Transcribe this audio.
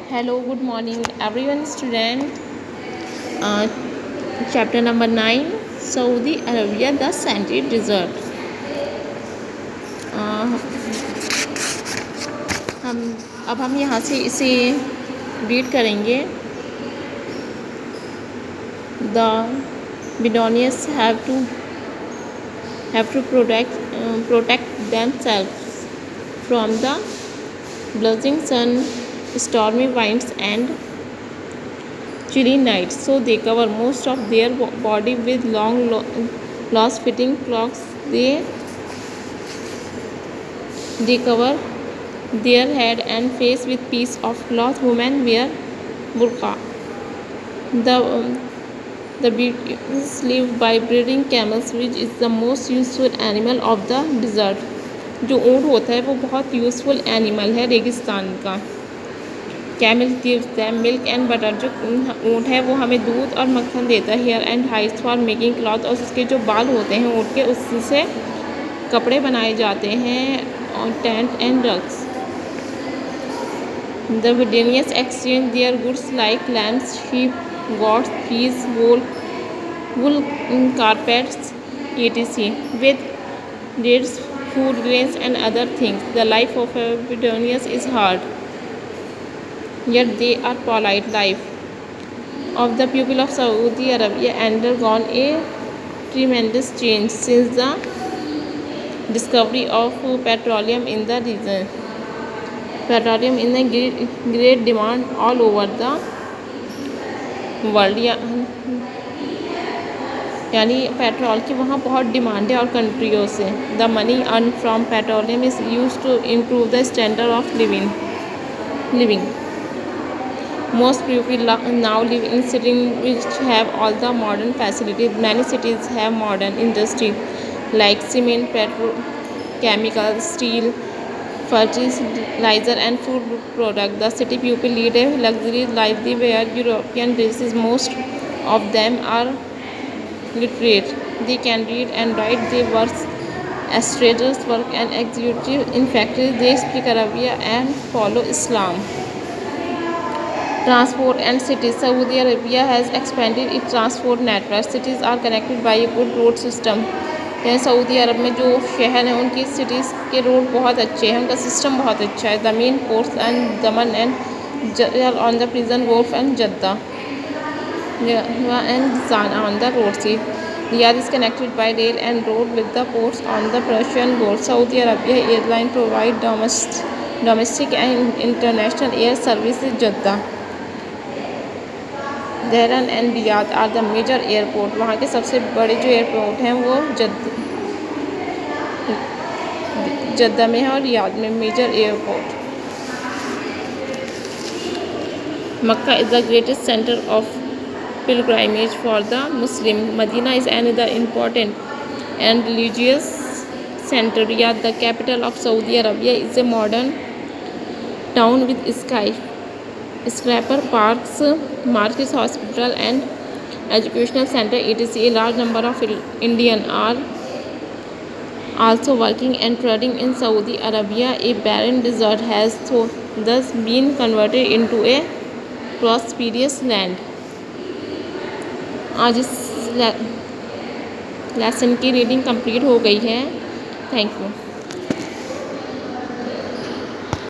Hello, good morning, everyone. Student, uh, chapter number 9, Saudi Arabia, the Sanded Desert. uh, हम यहाँ से इसे read करेंगे. The Bedouins have to protect themselves from the blazing sun, stormy winds, and chilly nights, so they cover most of their body with long, loose-fitting cloaks. They cover their head and face with piece of cloth. Women wear burqa. The Bedouins live by breeding camels, which is the most useful animal of the desert. जो ऊँट होता है वो बहुत useful animal है रेगिस्तान का. Camel gives them milk and butter. जो ऊँट है वो हमें दूध और मक्खन देता है. Hair and hides for making cloth. और उसके जो बाल होते हैं ऊँट के उससे कपड़े बनाए जाते हैं. और tent and rugs. The Bedouins exchange their goods like lambs, sheep, goats, peas, wool carpets, etc. with dates, food grains, and other things. The life of a Bedouin is hard, yet they are polite. Life of the people of Saudi Arabia undergone a tremendous change since the discovery of petroleum in the region. Petroleum in a great demand all over the world. यानी petrol की वहाँ बहुत demand है और कंट्रियों से. The money earn from petroleum is use to improve the standard of living. Most people now live in cities which have all the modern facilities. Many cities have modern industry like cement, petrochemicals, steel, fertilizer, and food products. The city people lead a luxurious life. They wear European dresses. Most of them are literate. They can read and write. They work as traders, work and executive in factories. They speak Arabic and follow Islam. Transport and cities. Saudi Arabia has expanded its transport network. Cities are connected by a good road system. यहाँ Saudi अरब में जो शहर हैं उनकी cities के road बहुत अच्छे हैं. उनका सिस्टम बहुत अच्छा है. The main ports and Daman and on the prison golf and Jeddah and Zana on the road sea. Riyadh is connected by rail and road with the ports on the Persian Gulf. Saudi Arabia Airlines provide domestic and international air services. Jeddah, Dhahran and Riyadh are the major airport. वहाँ के सबसे बड़े जो airport हैं वो जद्दा में है और रियाद में major airport. Mecca is the greatest centre of pilgrimage for the Muslim. Medina is another important and religious center. Riyadh, the capital of Saudi Arabia, is a modern town with skyscraper parks, markets, hospital, and educational center. It is a large number of Indians are also working and trading in Saudi Arabia. A barren desert has thus been converted into a prosperous land. आज इस lesson की reading complete हो गई है. Thank you.